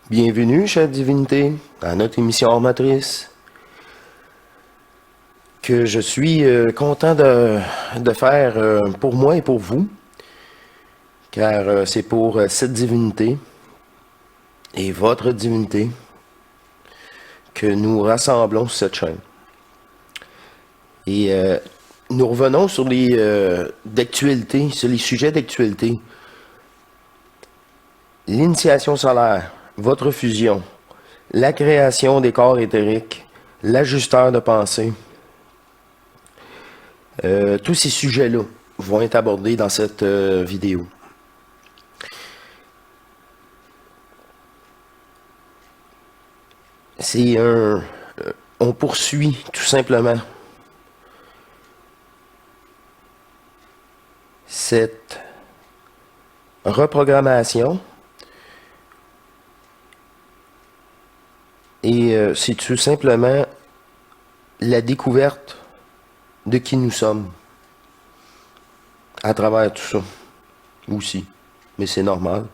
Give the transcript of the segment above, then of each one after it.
Bienvenue, chère divinité, à notre émission hors matrice, que je suis content de faire pour moi et pour vous, car c'est pour cette divinité et votre divinité que nous rassemblons sur cette chaîne. Et nous revenons sur d'actualité, sur les sujets d'actualité. L'initiation solaire, votre fusion, la création des corps éthériques, l'ajusteur de pensée. Tous ces sujets-là vont être abordés dans cette vidéo. On poursuit tout simplement cette reprogrammation et c'est tout simplement la découverte de qui nous sommes à travers tout ça aussi, mais c'est normal.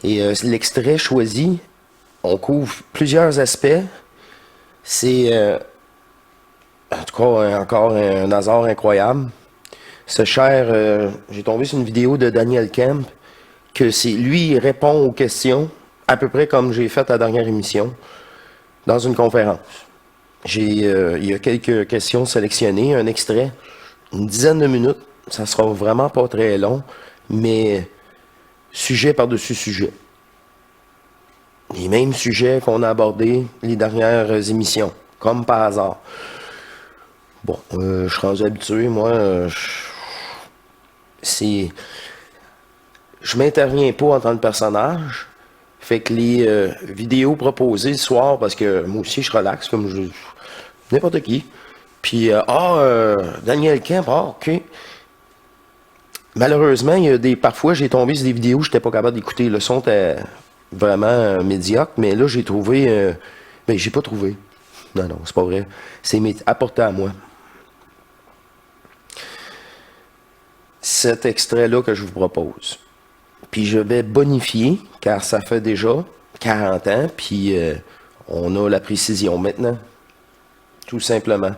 Et l'extrait choisi, on couvre plusieurs aspects. C'est en tout cas encore un hasard incroyable. Ce cher, j'ai tombé sur une vidéo de Daniel Kemp, que c'est lui, il répond aux questions, à peu près comme j'ai fait la dernière émission, dans une conférence. Il y a quelques questions sélectionnées, un extrait, une dizaine de minutes, ça sera vraiment pas très long, mais sujet par-dessus sujet. Les mêmes sujets qu'on a abordés les dernières émissions, comme par hasard. Bon, je suis rendu habitué, moi, je m'interviens pas en tant que personnage, fait que les vidéos proposées le soir, parce que moi aussi je relaxe, comme n'importe qui. Puis, Daniel Kemp, ok. Malheureusement, parfois j'ai tombé sur des vidéos que je n'étais pas capable d'écouter. Le son était vraiment médiocre, mais là j'ai trouvé. Mais j'ai pas trouvé. Non, c'est pas vrai. C'est apporté à moi. Cet extrait-là que je vous propose. Puis je vais bonifier, car ça fait déjà 40 ans, puis on a la précision maintenant. Tout simplement.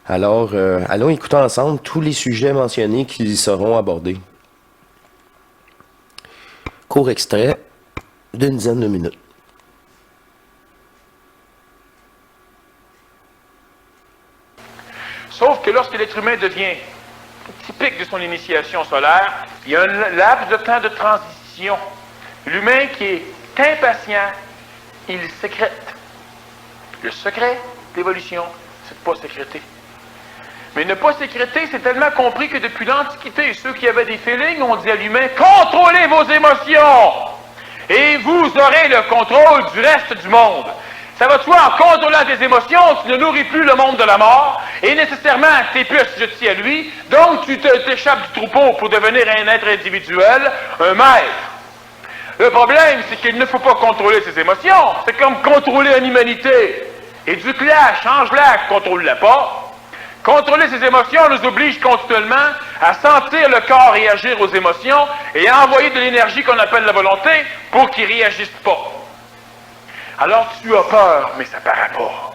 Alors, allons écouter ensemble tous les sujets mentionnés qui seront abordés. Court extrait d'une dizaine de minutes. Sauf que lorsque l'être humain devient typique de son initiation solaire, il y a un laps de temps de transition. L'humain qui est impatient, il sécrète. Le secret d'évolution, c'est de ne pas sécréter. Mais ne pas sécréter, c'est tellement compris que depuis l'Antiquité, ceux qui avaient des feelings ont dit à l'humain « Contrôlez vos émotions et vous aurez le contrôle du reste du monde. » Ça va de soi, en contrôlant tes émotions, tu ne nourris plus le monde de la mort et nécessairement, tu n'es plus assujetti à lui, donc tu t'échappes du troupeau pour devenir un être individuel, un maître. Le problème, c'est qu'il ne faut pas contrôler ses émotions. C'est comme contrôler une humanité. Éduque-la, change-la, contrôle-la pas. Contrôler ses émotions nous oblige continuellement à sentir le corps réagir aux émotions et à envoyer de l'énergie qu'on appelle la volonté pour qu'il ne réagisse pas. Alors tu as peur, mais ça ne paraît pas.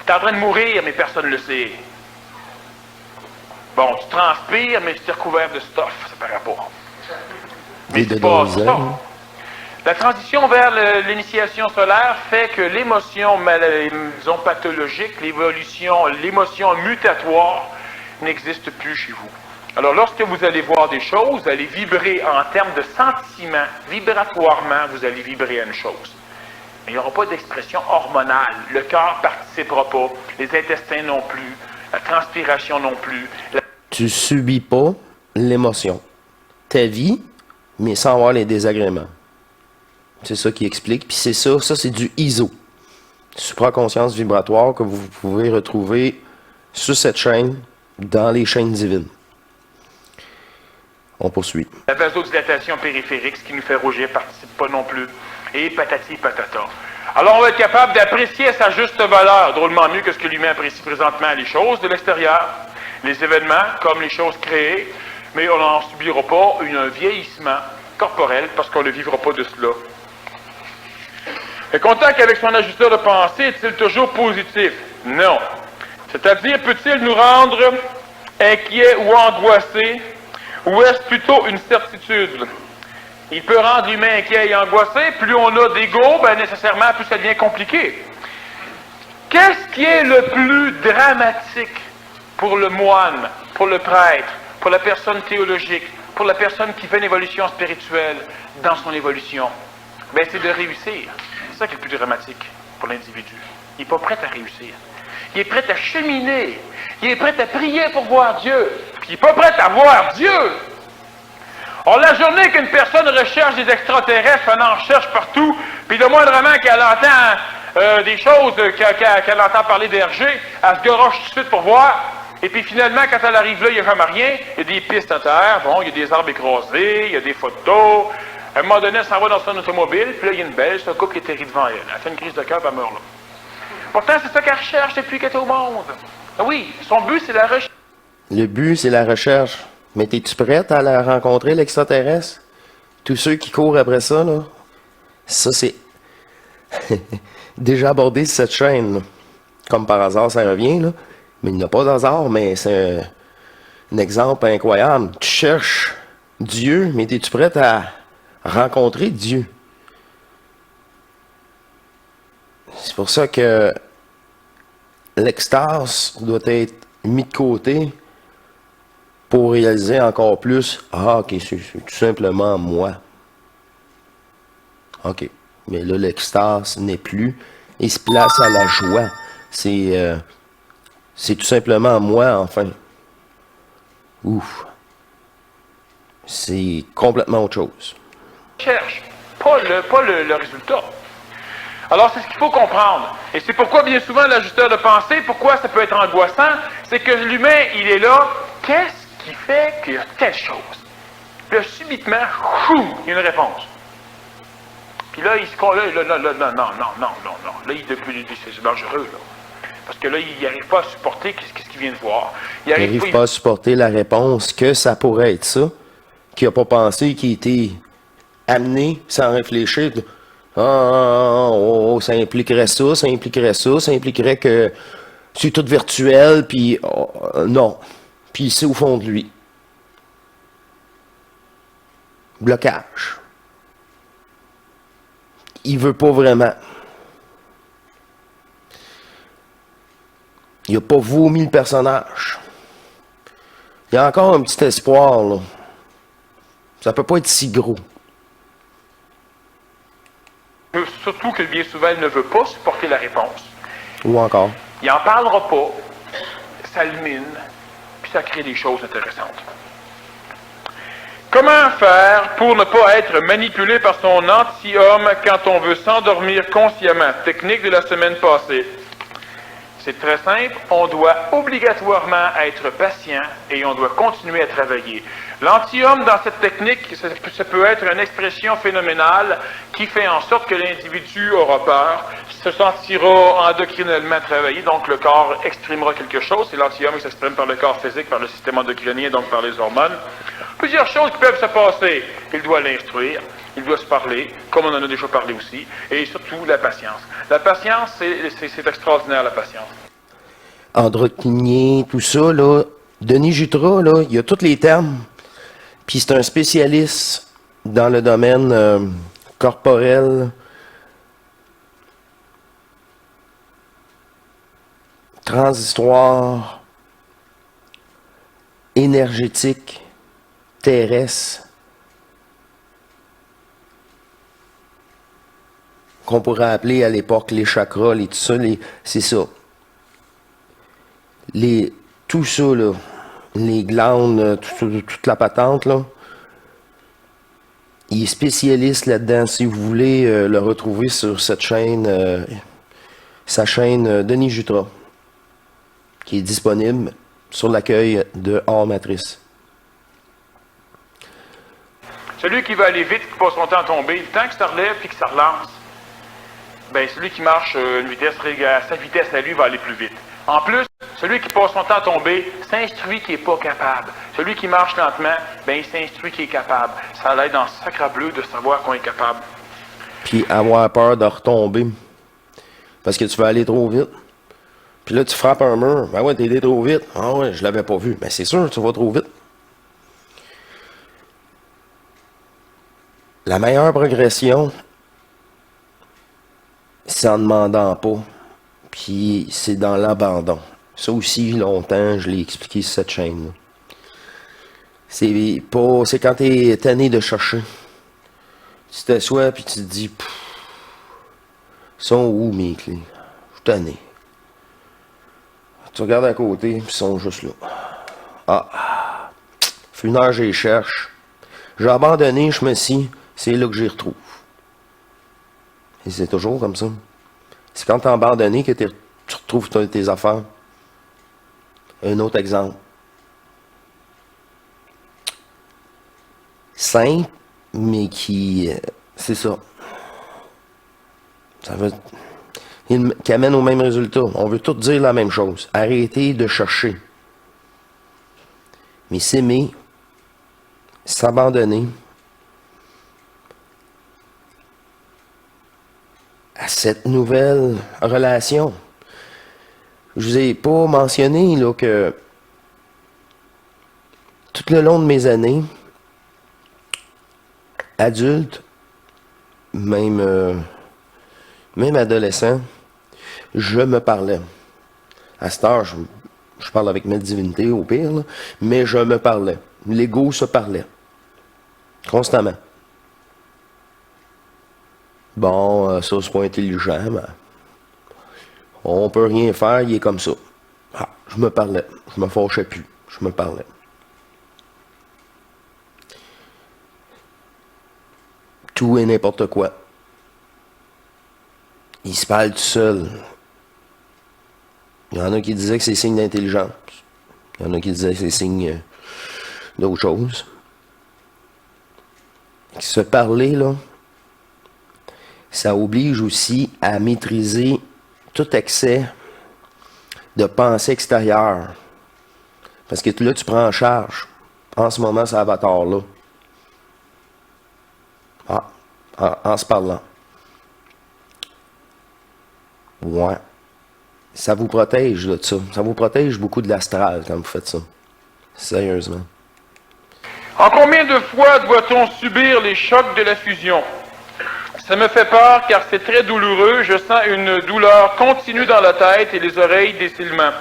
Tu es en train de mourir, mais personne ne le sait. Bon, tu transpires, mais tu es recouvert de stuff, ça ne paraît pas. Mais c'est pas ça. La transition vers l'initiation solaire fait que l'émotion, disons, pathologique, l'émotion mutatoire n'existe plus chez vous. Alors, lorsque vous allez voir des choses, vous allez vibrer en termes de sentiments, vibratoirement, vous allez vibrer à une chose. Mais il n'y aura pas d'expression hormonale. Le cœur ne participera pas, les intestins non plus, la transpiration non plus. Tu subis pas l'émotion. Ta vie, mais sans avoir les désagréments. C'est ça qui explique. Puis c'est ça c'est du ISO. Supraconscience vibratoire que vous pouvez retrouver sur cette chaîne, dans les chaînes divines. On poursuit. La vasodilatation périphérique, ce qui nous fait rougir, ne participe pas non plus. Et patati patata. Alors on va être capable d'apprécier à sa juste valeur, drôlement mieux que ce que l'humain apprécie présentement les choses de l'extérieur, les événements comme les choses créées, mais on n'en subira pas un vieillissement corporel parce qu'on ne vivra pas de cela. Le contact avec son ajusteur de pensée est-il toujours positif? Non. C'est-à-dire, peut-il nous rendre inquiets ou angoissés, ou est-ce plutôt une certitude? Il peut rendre l'humain inquiet et angoissé. Plus on a d'ego, nécessairement, plus ça devient compliqué. Qu'est-ce qui est le plus dramatique pour le moine, pour le prêtre, pour la personne théologique, pour la personne qui fait une évolution spirituelle dans son évolution? C'est de réussir. C'est ça qui est le plus dramatique pour l'individu. Il n'est pas prêt à réussir. Il est prêt à cheminer. Il est prêt à prier pour voir Dieu. Puis il n'est pas prêt à voir Dieu. Or, la journée qu'une personne recherche des extraterrestres, elle en cherche partout, puis le moindrement qu'elle entend des choses, qu'elle entend parler d'Hergé, elle se garoche tout de suite pour voir. Et puis finalement, quand elle arrive là, il n'y a jamais rien. Il y a des pistes à terre, il y a des arbres écrasés, il y a des photos. À un moment donné, elle s'en va dans son automobile, puis là, il y a une belle, c'est un couple qui est terrible devant elle. Elle fait une crise de cœur, puis elle meurt là. Pourtant, c'est ça qu'elle recherche depuis qu'elle est au monde. Oui, son but, c'est la recherche. Le but, c'est la recherche. Mais es-tu prête à la rencontrer, l'extraterrestre? Tous ceux qui courent après ça, là, ça, c'est déjà abordé sur cette chaîne, là. Comme par hasard, ça revient, là. Mais il n'y a pas d'hasard, mais c'est un exemple incroyable. Tu cherches Dieu, mais es-tu prête à rencontrer Dieu? C'est pour ça que l'extase doit être mis de côté pour réaliser encore plus, ok, c'est tout simplement moi. Ok, mais là, l'extase n'est plus, il se place à la joie. C'est tout simplement moi, enfin. Ouf. C'est complètement autre chose. Cherche, pas le résultat. Alors, c'est ce qu'il faut comprendre. Et c'est pourquoi, bien souvent, l'ajusteur de pensée, pourquoi ça peut être angoissant, c'est que l'humain, il est là, qu'est-ce qui fait qu'il y a telle chose? Puis là, subitement, il y a une réponse. Puis là, il se non. Là, c'est dangereux, là. Parce que là, il n'arrive pas à supporter ce qu'il vient de voir. Il n'arrive pas à supporter la réponse que ça pourrait être ça, qu'il n'a pas pensé, qu'il a été amené sans réfléchir. Ça impliquerait ça, ça impliquerait que c'est tout virtuel, puis non. Puis c'est au fond de lui. Blocage. Il veut pas vraiment. Il n'a pas vomi le personnage. Il y a encore un petit espoir, là. Ça peut pas être si gros. Surtout que bien souvent, il ne veut pas supporter la réponse. Ou encore. Il n'en parlera pas. Ça le mine. Puis ça crée des choses intéressantes. Comment faire pour ne pas être manipulé par son anti-homme quand on veut s'endormir consciemment? Technique de la semaine passée. C'est très simple, on doit obligatoirement être patient et on doit continuer à travailler. L'anti-homme dans cette technique, ça peut être une expression phénoménale qui fait en sorte que l'individu aura peur, se sentira endocrinalement travaillé, donc le corps exprimera quelque chose. C'est l'anti-homme qui s'exprime par le corps physique, par le système endocrinien, donc par les hormones. Plusieurs choses qui peuvent se passer. Il doit l'instruire, il doit se parler, comme on en a déjà parlé aussi, et surtout la patience. La patience, c'est extraordinaire, la patience. Endocrinien, tout ça, là, Denis Jutras, là, il a tous les termes, puis c'est un spécialiste dans le domaine corporel, transitoire, énergétique, terrestre, qu'on pourrait appeler à l'époque les chakras, tout ça, c'est ça. Tout ça, là, les glandes, toute la patente, là, il est spécialiste là-dedans. Si vous voulez le retrouver sur cette chaîne, sa chaîne Denis Jutras, qui est disponible sur l'accueil de Hors Matrice. Celui qui va aller vite, qui passe son temps à tomber, le temps que ça relève puis que ça relance, celui qui marche une vitesse, sa vitesse à lui va aller plus vite. En plus, celui qui passe son temps à tomber s'instruit qui n'est pas capable. Celui qui marche lentement, il s'instruit qui est capable. Ça l'aide dans le sacre bleu de savoir qu'on est capable. puis avoir peur de retomber. Parce que tu vas aller trop vite. Puis là, tu frappes un mur. Ben ouais, t'es allé trop vite. Ah ouais, je l'avais pas vu. Ben c'est sûr, tu vas trop vite. La meilleure progression, c'est en demandant pas. Puis c'est dans l'abandon. Ça aussi, longtemps, je l'ai expliqué sur cette chaîne-là. C'est quand t'es tanné de chercher. Tu t'assois puis tu te dis, sont où mes clés? Je suis tanné. Tu regardes à côté, puis ils sont juste là. Ah, fait une heure, je les cherche. J'ai abandonné, je me suis, c'est là que j'y retrouve. Et c'est toujours comme ça. C'est quand t'as abandonné que tu retrouves tes affaires. Un autre exemple. Simple, mais qui... c'est ça. Ça veut... qui amène au même résultat. On veut tous dire la même chose. Arrêtez de chercher. Mais s'aimer, s'abandonner à cette nouvelle relation. Je vous ai pas mentionné là, que tout le long de mes années, adulte, même adolescent, je me parlais. À cette heure, je parle avec ma divinité au pire, là, mais je me parlais. L'ego se parlait. Constamment. Bon, ça c'est pas intelligent, mais on peut rien faire, il est comme ça. Ah, je me parlais. Je me fâchais plus. Je me parlais. Tout et n'importe quoi. Il se parle tout seul. Il y en a qui disaient que c'est signe d'intelligence. Il y en a qui disaient que c'est signe d'autre chose. Se parler, là, ça oblige aussi à maîtriser tout excès de pensée extérieure. Parce que là, tu prends en charge. En ce moment, c'est Avatar-là. Ah, en se parlant. Ouais. Ça vous protège de ça. Ça vous protège beaucoup de l'astral quand vous faites ça. Sérieusement. En combien de fois doit-on subir les chocs de la fusion? Ça me fait peur car c'est très douloureux. Je sens une douleur continue dans la tête et les oreilles d'écoulement.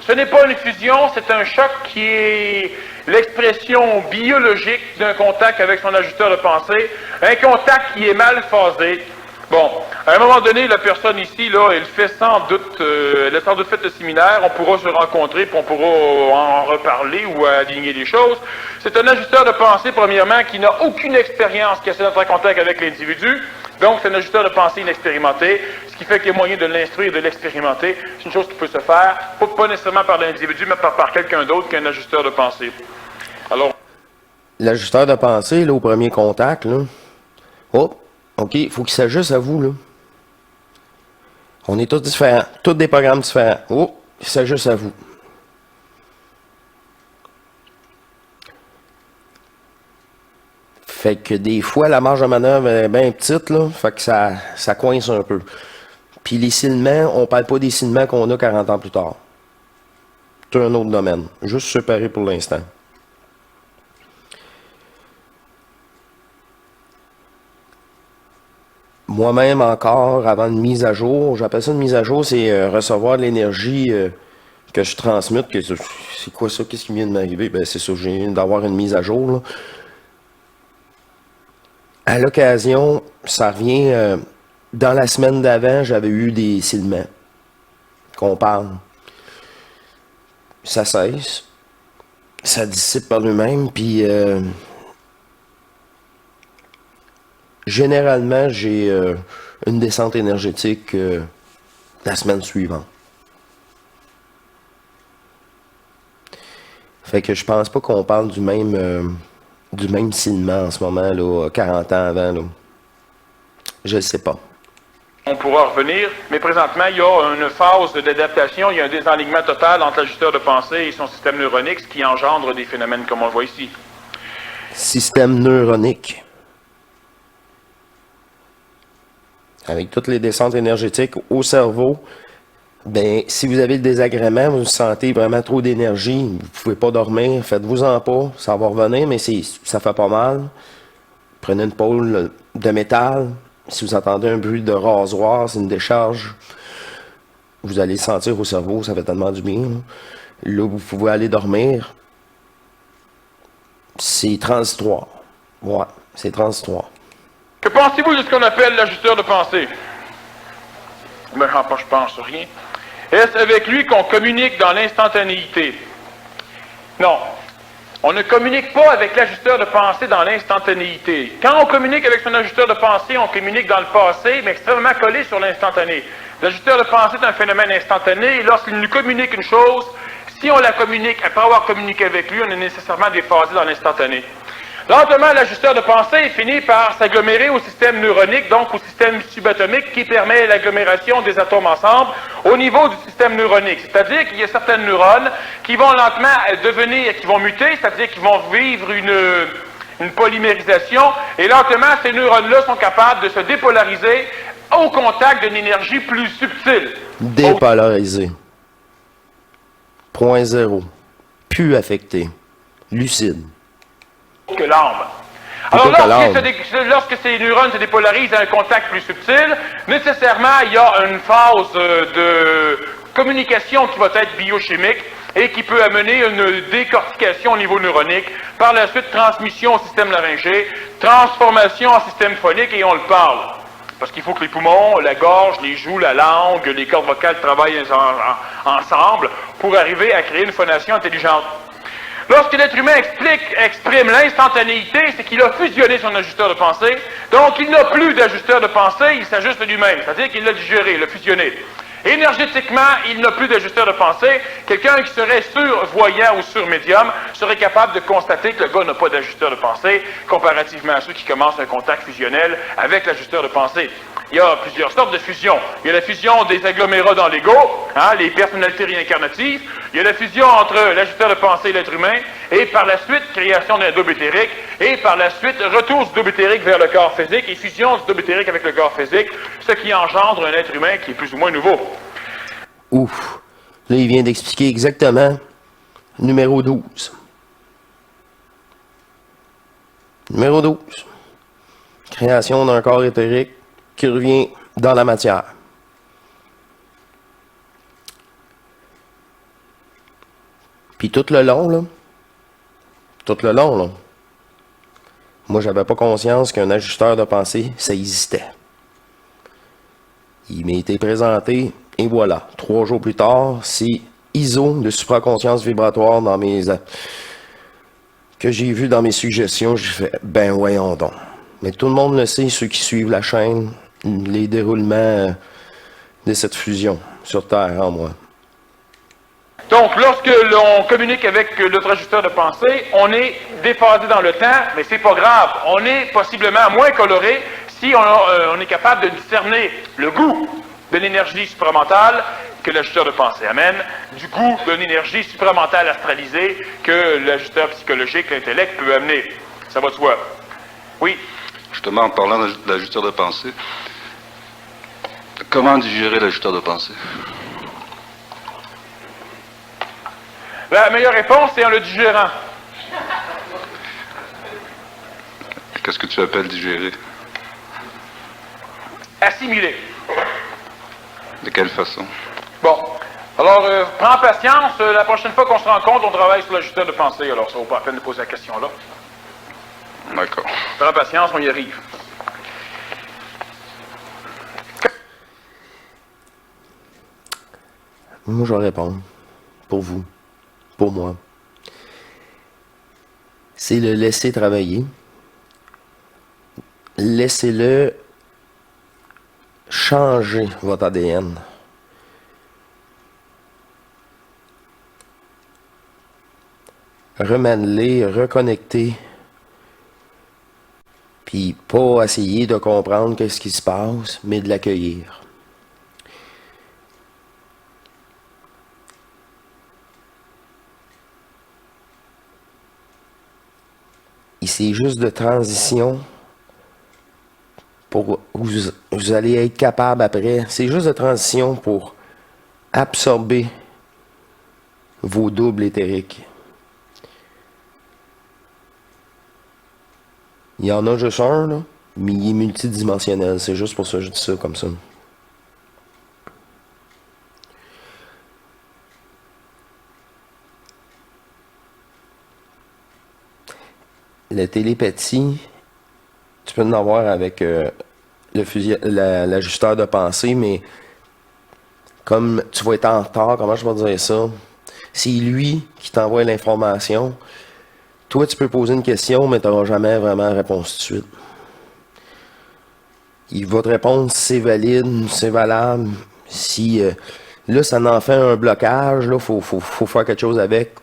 Ce n'est pas une fusion, c'est un choc qui est l'expression biologique d'un contact avec son ajusteur de pensée. Un contact qui est mal phasé. Bon, à un moment donné, la personne ici, là, elle fait sans doute, elle a sans doute fait le séminaire, on pourra se rencontrer, puis on pourra en reparler ou aligner les choses. C'est un ajusteur de pensée, premièrement, qui n'a aucune expérience, qui essaie d'entrer en contact avec l'individu. Donc, c'est un ajusteur de pensée inexpérimenté, ce qui fait qu'il y a moyen de l'instruire, de l'expérimenter. C'est une chose qui peut se faire, pas nécessairement par l'individu, mais par quelqu'un d'autre qu'un ajusteur de pensée. Alors... L'ajusteur de pensée, là, au premier contact, là, oh, OK, il faut qu'il s'ajuste à vous, là. On est tous différents, tous des programmes différents. Oh, il s'ajuste à vous. Fait que des fois, la marge de manœuvre est bien petite, là. Fait que ça coince un peu. Puis les cils-ments, on parle pas des cils-ments qu'on a 40 ans plus tard. C'est un autre domaine. Juste séparé pour l'instant. Moi-même encore, avant une mise à jour, j'appelle ça une mise à jour, c'est recevoir de l'énergie que je transmute. C'est quoi ça? Qu'est-ce qui vient de m'arriver? Ben c'est ça, je viens d'avoir une mise à jour, là. À l'occasion, ça revient, dans la semaine d'avant, j'avais eu des cils-ments qu'on parle. Ça cesse, ça dissipe par lui-même, puis généralement, j'ai une descente énergétique la semaine suivante. Fait que je pense pas qu'on parle du même cils-ment en ce moment, là, 40 ans avant, là. Je ne sais pas. On pourra revenir, mais présentement, il y a une phase d'adaptation, il y a un désalignement total entre l'ajusteur de pensée et son système neuronique, ce qui engendre des phénomènes comme on le voit ici. Système neuronique. avec toutes les descentes énergétiques au cerveau, ben, si vous avez le désagrément, vous sentez vraiment trop d'énergie, vous ne pouvez pas dormir, faites-vous-en pas, ça va revenir, mais ça fait pas mal. Prenez une pôle de métal. Si vous entendez un bruit de rasoir, c'est une décharge. Vous allez le sentir au cerveau, ça fait tellement du bien. Là, vous pouvez aller dormir. C'est transitoire. Ouais, c'est transitoire. Que pensez-vous de ce qu'on appelle l'ajusteur de pensée? Ben, je pense rien. Est-ce avec lui qu'on communique dans l'instantanéité? Non. On ne communique pas avec l'ajusteur de pensée dans l'instantanéité. Quand on communique avec son ajusteur de pensée, on communique dans le passé, mais extrêmement collé sur l'instantané. L'ajusteur de pensée est un phénomène instantané, et lorsqu'il nous communique une chose, si on la communique après avoir communiqué avec lui, on est nécessairement déphasé dans l'instantané. Lentement, l'ajusteur de pensée finit par s'agglomérer au système neuronique, donc au système subatomique qui permet l'agglomération des atomes ensemble au niveau du système neuronique. C'est-à-dire qu'il y a certaines neurones qui vont lentement devenir, qui vont muter, c'est-à-dire qu'ils vont vivre une polymérisation, et lentement, ces neurones-là sont capables de se dépolariser au contact d'une énergie plus subtile. Dépolarisé. Point zéro. Plus affecté. Lucide. Que l'âme. Alors, lorsque ces neurones se dépolarisent à un contact plus subtil, nécessairement, il y a une phase de communication qui va être biochimique et qui peut amener une décortication au niveau neuronique, par la suite transmission au système laryngé, transformation en système phonique, et on le parle. Parce qu'il faut que les poumons, la gorge, les joues, la langue, les cordes vocales travaillent ensemble pour arriver à créer une phonation intelligente. Lorsque l'être humain exprime l'instantanéité, c'est qu'il a fusionné son ajusteur de pensée, donc il n'a plus d'ajusteur de pensée, il s'ajuste lui-même, c'est-à-dire qu'il l'a digéré, il l'a fusionné. Énergétiquement, il n'a plus d'ajusteur de pensée. Quelqu'un qui serait survoyant ou surmédium serait capable de constater que le gars n'a pas d'ajusteur de pensée, comparativement à ceux qui commencent un contact fusionnel avec l'ajusteur de pensée. Il y a plusieurs sortes de fusions. Il y a la fusion des agglomérats dans l'ego, les personnalités réincarnatives. Il y a la fusion entre l'ajusteur de pensée et l'être humain, et par la suite, création d'un double éthérique, et par la suite, retour du double éthérique vers le corps physique, et fusion du double éthérique avec le corps physique, ce qui engendre un être humain qui est plus ou moins nouveau. Ouf. Là, il vient d'expliquer exactement numéro 12. Numéro 12. Création d'un corps éthérique qui revient dans la matière. Puis tout le long, moi, j'avais pas conscience qu'un ajusteur de pensée, ça existait. Il m'a été présenté, et voilà. 3 jours plus tard, c'est ISO de supraconscience vibratoire que j'ai vu dans mes suggestions. J'ai fait, ben voyons donc. Mais tout le monde le sait, ceux qui suivent la chaîne, les déroulements de cette fusion sur Terre en moi. Donc, lorsque l'on communique avec notre ajusteur de pensée, on est déphasé dans le temps, mais c'est pas grave. On est possiblement moins coloré si on est capable de discerner le goût de l'énergie supramentale que l'ajusteur de pensée amène, du goût d'une énergie supramentale astralisée que l'ajusteur psychologique, l'intellect, peut amener. Ça va de soi. Oui? Justement, en parlant d'ajusteur de pensée, comment digérer l'ajusteur de pensée? La meilleure réponse, c'est en le digérant. Qu'est-ce que tu appelles digérer? Assimiler. De quelle façon? Bon. Alors, prends patience. La prochaine fois qu'on se rencontre, on travaille sur l'ajusteur de pensée. Alors, ça vaut pas la peine de poser la question là. D'accord. Prends patience, on y arrive. Moi, je vais répondre. Pour vous. Pour moi. C'est le laisser travailler. Laissez-le changer votre ADN. Remanier, reconnecter. Puis pas essayer de comprendre qu'est-ce qui se passe, mais de l'accueillir. Et c'est juste de transition vous allez être capable après. C'est juste de transition pour absorber vos doubles éthériques. Il y en a juste un, là, mais il est multidimensionnel. C'est juste pour ça que je dis ça comme ça. La télépathie, tu peux en avoir avec l'ajusteur de pensée, mais comme tu vas être en retard, comment je vais dire ça? C'est lui qui t'envoie l'information. Toi, tu peux poser une question, mais tu n'auras jamais vraiment la réponse tout de suite. Il va te répondre si c'est valide, si c'est valable. Si là, ça en fait un blocage, là, faut faire quelque chose avec.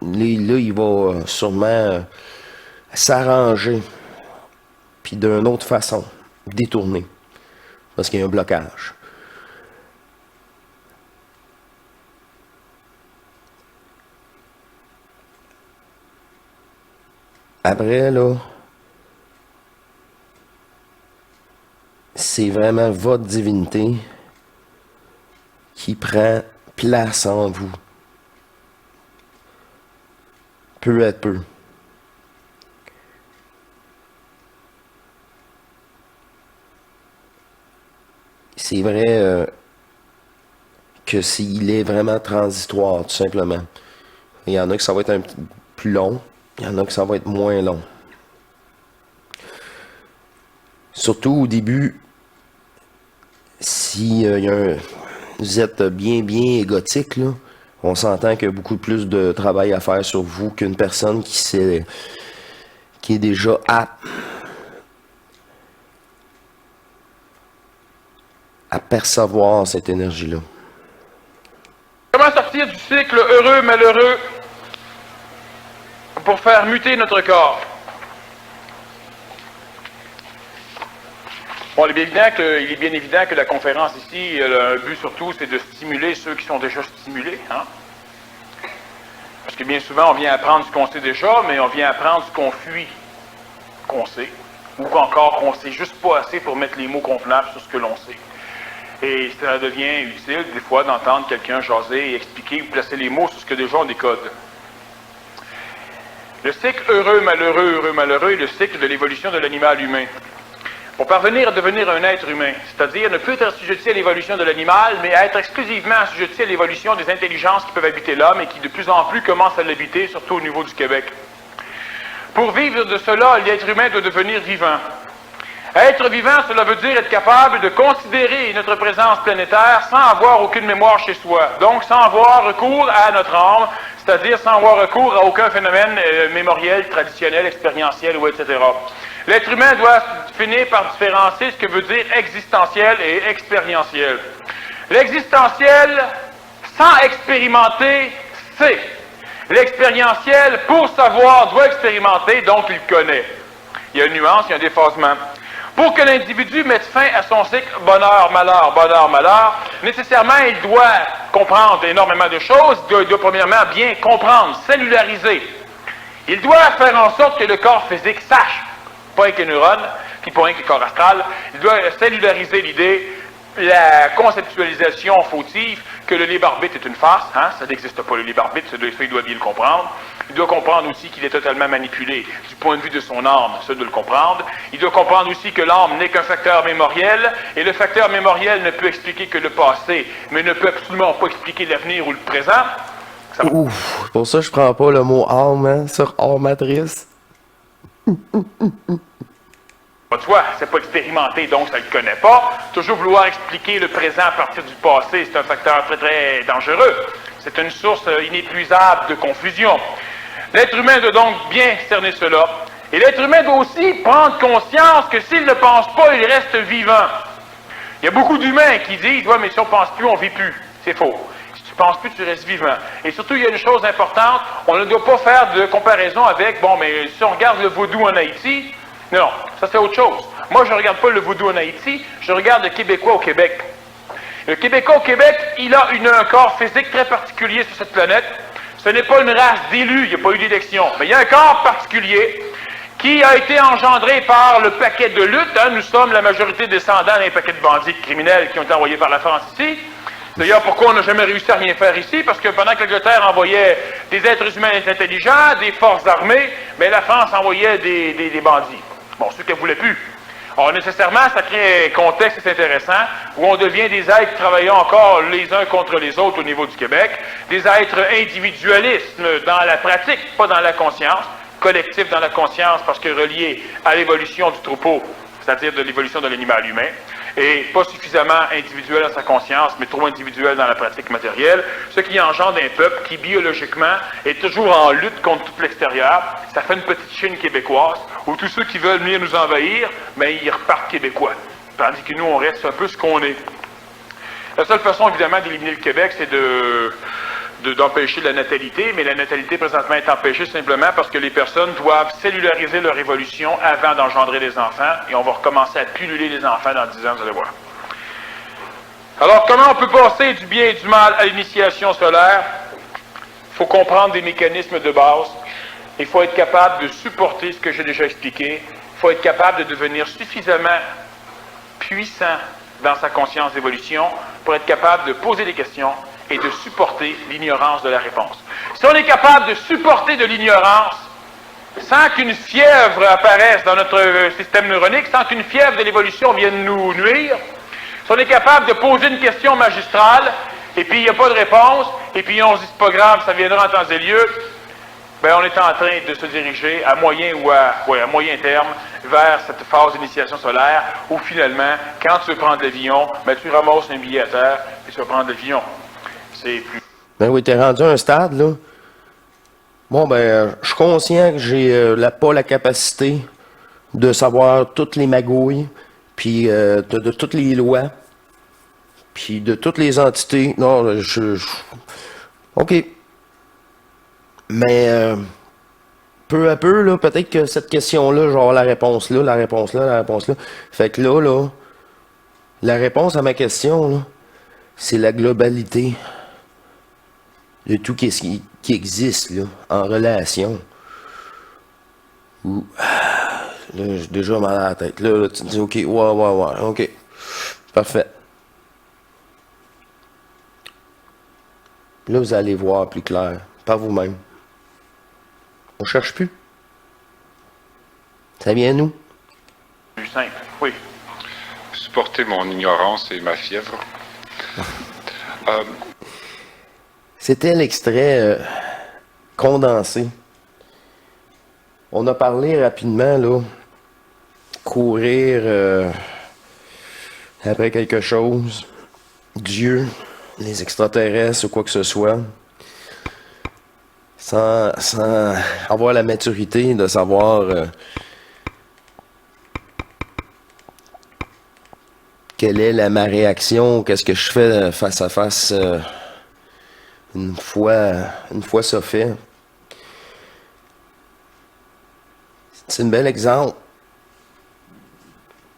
Là, il va sûrement s'arranger. Puis d'une autre façon, détourner. Parce qu'il y a un blocage. Après, là, c'est vraiment votre divinité qui prend place en vous. Peu à peu. C'est vrai que s'il est vraiment transitoire, tout simplement. Il y en a que ça va être un petit plus long. Il y en a que ça va être moins long. Surtout au début, si vous êtes bien égotique, là, on s'entend qu'il y a beaucoup plus de travail à faire sur vous qu'une personne qui est déjà apte à percevoir cette énergie-là. Comment sortir du cycle heureux-malheureux pour faire muter notre corps? Bon, il est bien évident que la conférence ici, un but surtout, c'est de stimuler ceux qui sont déjà stimulés. Hein? Parce que bien souvent, on vient apprendre ce qu'on sait déjà, mais on vient apprendre ce qu'on fuit, qu'on sait, ou encore qu'on sait juste pas assez pour mettre les mots convenables sur ce que l'on sait. Et ça devient utile, des fois, d'entendre quelqu'un jaser et expliquer ou placer les mots sur ce que déjà on décode. Le cycle heureux-malheureux est le cycle de l'évolution de l'animal humain. Pour parvenir à devenir un être humain, c'est-à-dire ne plus être assujetti à l'évolution de l'animal, mais à être exclusivement assujetti à l'évolution des intelligences qui peuvent habiter l'homme et qui de plus en plus commencent à l'habiter, surtout au niveau du Québec. Pour vivre de cela, l'être humain doit devenir vivant. Être vivant, cela veut dire être capable de considérer notre présence planétaire sans avoir aucune mémoire chez soi. Donc, sans avoir recours à notre âme, c'est-à-dire sans avoir recours à aucun phénomène mémoriel, traditionnel, expérientiel ou etc. L'être humain doit finir par différencier ce que veut dire existentiel et expérientiel. L'existentiel, sans expérimenter, c'est. L'expérientiel, pour savoir, doit expérimenter, donc il connaît. Il y a une nuance, il y a un déphasement. Pour que l'individu mette fin à son cycle bonheur-malheur, nécessairement, il doit comprendre énormément de choses. Il doit premièrement bien comprendre, cellulariser. Il doit faire en sorte que le corps physique sache, pas avec les neurones, puis pas avec le corps astral, il doit cellulariser l'idée, la conceptualisation fautive, que le libre-arbitre est une farce, hein? Ça n'existe pas le libre-arbitre, il doit bien le comprendre. Il doit comprendre aussi qu'il est totalement manipulé du point de vue de son âme, ça doit le comprendre. Il doit comprendre aussi que l'âme n'est qu'un facteur mémoriel, et le facteur mémoriel ne peut expliquer que le passé, mais ne peut absolument pas expliquer l'avenir ou le présent. Ouf, pour ça je prends pas le mot âme, hein, sur hors matrice. Pas de soi, c'est pas expérimenté, donc ça ne le connaît pas. Toujours vouloir expliquer le présent à partir du passé, c'est un facteur très très dangereux. C'est une source inépuisable de confusion. L'être humain doit donc bien cerner cela. Et l'être humain doit aussi prendre conscience que s'il ne pense pas, il reste vivant. Il y a beaucoup d'humains qui disent « Ouais, mais si on ne pense plus, on ne vit plus. » C'est faux. Si tu ne penses plus, tu restes vivant. Et surtout, il y a une chose importante, on ne doit pas faire de comparaison avec « Bon, mais si on regarde le vaudou en Haïti, non, ça c'est autre chose. Moi, je ne regarde pas le vaudou en Haïti, je regarde le Québécois au Québec. Le Québécois au Québec, il a un corps physique très particulier sur cette planète. Ce n'est pas une race d'élus, il n'y a pas eu d'élection, mais il y a un corps particulier qui a été engendré par le paquet de lutte. Nous sommes la majorité descendants d'un paquet de bandits criminels qui ont été envoyés par la France ici. D'ailleurs, pourquoi on n'a jamais réussi à rien faire ici? Parce que pendant que l'Angleterre envoyait des êtres humains intelligents, des forces armées, mais la France envoyait des bandits. Bon, ceux qu'elle ne voulait plus. Alors, nécessairement, ça crée un contexte assez intéressant où on devient des êtres travaillant encore les uns contre les autres au niveau du Québec, des êtres individualistes dans la pratique, pas dans la conscience, collectifs dans la conscience parce que reliés à l'évolution du troupeau, c'est-à-dire de l'évolution de l'animal humain, et pas suffisamment individuel dans sa conscience, mais trop individuel dans la pratique matérielle, ce qui engendre un peuple qui, biologiquement, est toujours en lutte contre tout l'extérieur. Ça fait une petite Chine québécoise, où tous ceux qui veulent venir nous envahir, ben, ils repartent québécois. Tandis que nous, on reste un peu ce qu'on est. La seule façon, évidemment, d'éliminer le Québec, c'est d'empêcher la natalité, mais la natalité présentement est empêchée simplement parce que les personnes doivent cellulariser leur évolution avant d'engendrer des enfants, et on va recommencer à pulluler les enfants dans 10 ans, vous allez voir. Alors, comment on peut passer du bien et du mal à l'initiation solaire? Il faut comprendre des mécanismes de base. Il faut être capable de supporter ce que j'ai déjà expliqué. Il faut être capable de devenir suffisamment puissant dans sa conscience d'évolution pour être capable de poser des questions et de supporter l'ignorance de la réponse. Si on est capable de supporter de l'ignorance sans qu'une fièvre apparaisse dans notre système neuronique, sans qu'une fièvre de l'évolution vienne nous nuire, si on est capable de poser une question magistrale, et puis il n'y a pas de réponse, et puis on se dit c'est pas grave, ça viendra en temps et lieu, ben on est en train de se diriger à moyen ou à moyen terme vers cette phase d'initiation solaire où finalement, quand tu veux prendre l'avion, ben tu ramasses un billet à terre et tu vas prendre l'avion. C'est plus... Ben oui, t'es rendu à un stade, là. Bon, ben, je suis conscient que j'ai pas la capacité de savoir toutes les magouilles, puis de toutes les lois, puis de toutes les entités. Non, OK. Mais peu à peu, là, peut-être que cette question-là, genre la réponse là, la réponse là, la réponse là. Fait que là, la réponse à ma question, là, c'est la globalité de tout ce qui existe là, en relation. Là, j'ai déjà mal à la tête. Là, tu te dis, OK, ouais, OK. Parfait. Là, vous allez voir plus clair, par vous-même. On cherche plus. Ça vient à nous. Plus simple, oui. Supporter mon ignorance et ma fièvre. C'était l'extrait condensé. On a parlé rapidement, là, courir après quelque chose, Dieu, les extraterrestres ou quoi que ce soit, sans avoir la maturité de savoir quelle est ma réaction, qu'est-ce que je fais face à face une fois ça fait. C'est un bel exemple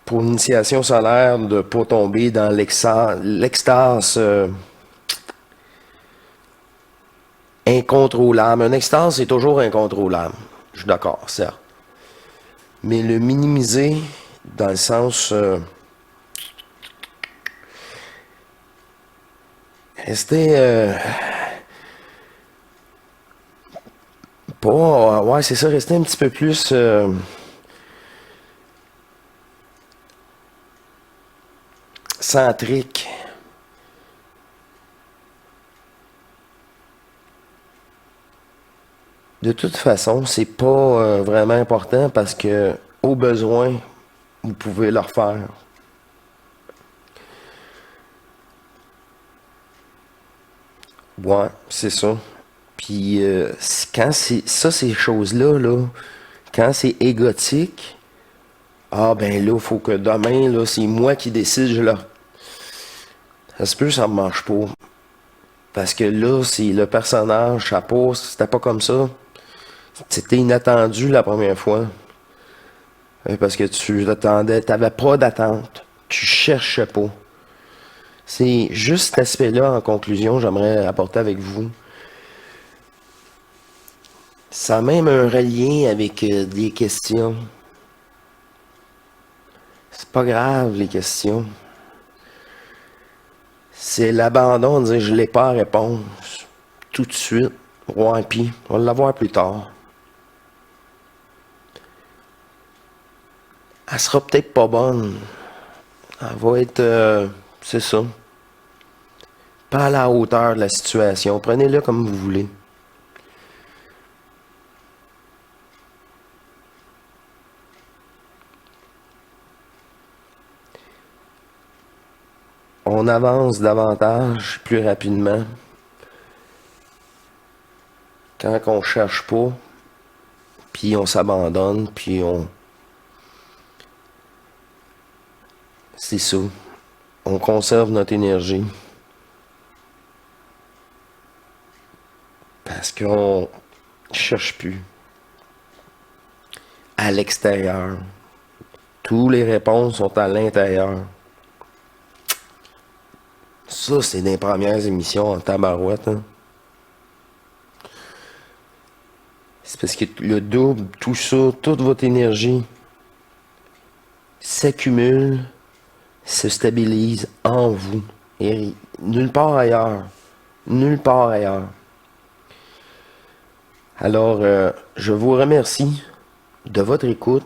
pour l'initiation solaire de ne pas tomber dans l'extase incontrôlable. Un extase, c'est toujours incontrôlable. Je suis d'accord, certes. Mais le minimiser dans le sens... rester... pas... ouais, c'est ça, rester un petit peu plus... centrique. De toute façon, c'est pas vraiment important parce que, au besoin, vous pouvez le refaire. Ouais, c'est ça. Puis, quand c'est ça, ces choses-là, là, quand c'est égotique, ah ben là, il faut que demain, là, c'est moi qui décide, ça se peut, ça ne marche pas. Parce que là, c'est le personnage, chapeau, c'était pas comme ça. C'était inattendu la première fois. Parce que tu attendais, t'avais pas d'attente. Tu cherchais pas. C'est juste cet aspect-là, en conclusion, j'aimerais apporter avec vous. Ça a même un relien avec des questions. C'est pas grave, les questions. C'est l'abandon de dire je n'ai pas la réponse tout de suite. Ouais, puis on va l'avoir plus tard. Elle sera peut-être pas bonne. Elle va être, c'est ça, pas à la hauteur de la situation. Prenez-le comme vous voulez. On avance davantage, plus rapidement, quand on cherche pas, puis on s'abandonne, puis on... C'est ça. On conserve notre énergie. Parce qu'on cherche plus. À l'extérieur. Toutes les réponses sont à l'intérieur. Ça, c'est des premières émissions en tabarouette. Hein. C'est parce que le double, tout ça, toute votre énergie s'accumule, se stabilise en vous. Et nulle part ailleurs. Nulle part ailleurs. Alors, je vous remercie de votre écoute.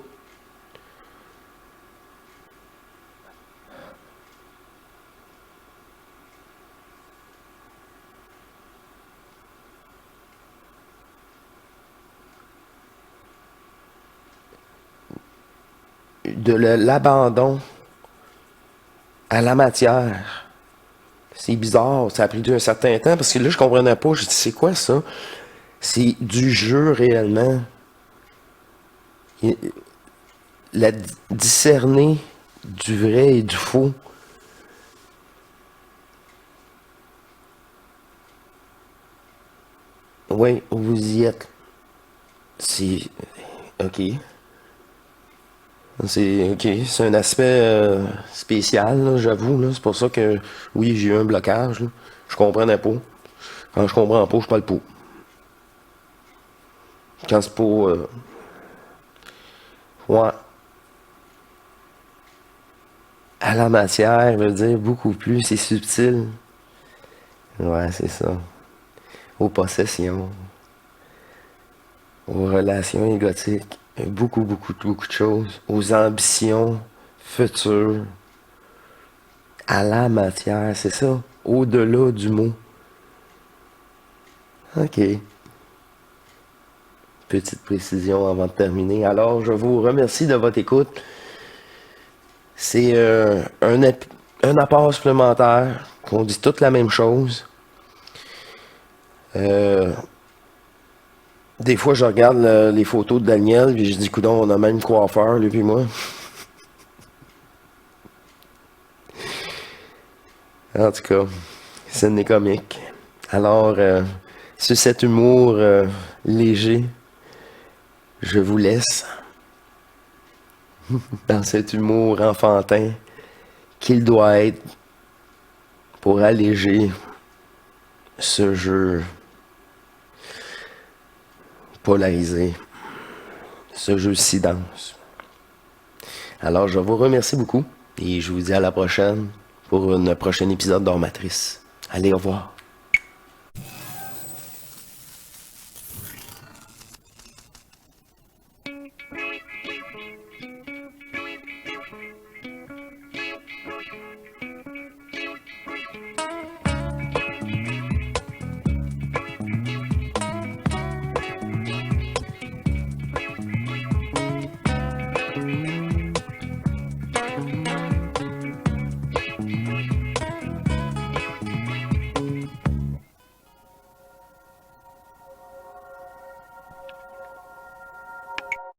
De l'abandon à la matière. C'est bizarre, ça a pris un certain temps parce que là je comprenais pas, je dis c'est quoi ça? C'est du jeu réellement. La discerner du vrai et du faux. Oui, vous y êtes. C'est OK. C'est un aspect spécial, là, j'avoue. Là. C'est pour ça que, oui, j'ai eu un blocage. Là. Je comprenais pas. Quand je comprends pas, je parle pas. Quand c'est pas... ouais. À la matière, veut dire beaucoup plus. C'est subtil. Ouais, c'est ça. Aux possessions. Aux relations égotiques. Beaucoup de choses. Aux ambitions futures. À la matière, c'est ça. Au-delà du mot. OK. Petite précision avant de terminer. Alors, je vous remercie de votre écoute. C'est un apport supplémentaire, qu'on dit toute la même chose. Des fois, je regarde les photos de Daniel, puis je dis, coudonc, on a même coiffeur, lui puis moi. En tout cas, c'est une comique. Alors, sur cet humour léger, je vous laisse dans cet humour enfantin qu'il doit être pour alléger ce jeu polarisé, ce jeu si dense. Alors, je vous remercie beaucoup et je vous dis à la prochaine pour un prochain épisode d'Hors Matrice. Allez, au revoir.